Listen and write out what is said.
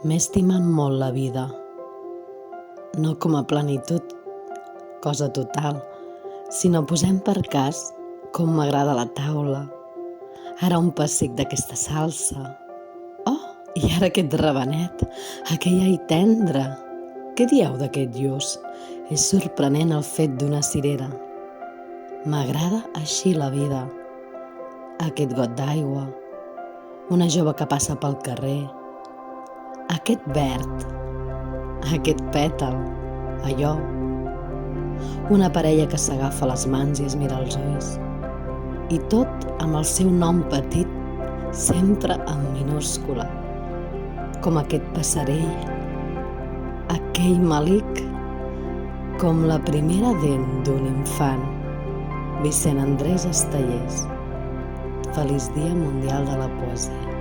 M'he estimat molt la vida, no com a plenitud, cosa total, sinó posem per cas com m'agrada la taula. Ara un pessic d'aquesta salsa. Oh, i ara aquest rabanet, aquell ai tendre. Què dieu d'aquest lluç? És sorprenent el fet d'una cirera. M'agrada així la vida. Aquest got d'aigua, una jove que passa pel carrer, aquest verd, aquest pètal, allò, una parella que s'agafa les mans i es mira als ulls, i tot amb el seu nom petit, sempre en minúscula, com aquest passerell, aquell malic, com la primera dent d'un infant. Vicent Andrés Estellés. Feliç Dia Mundial de la Poesia.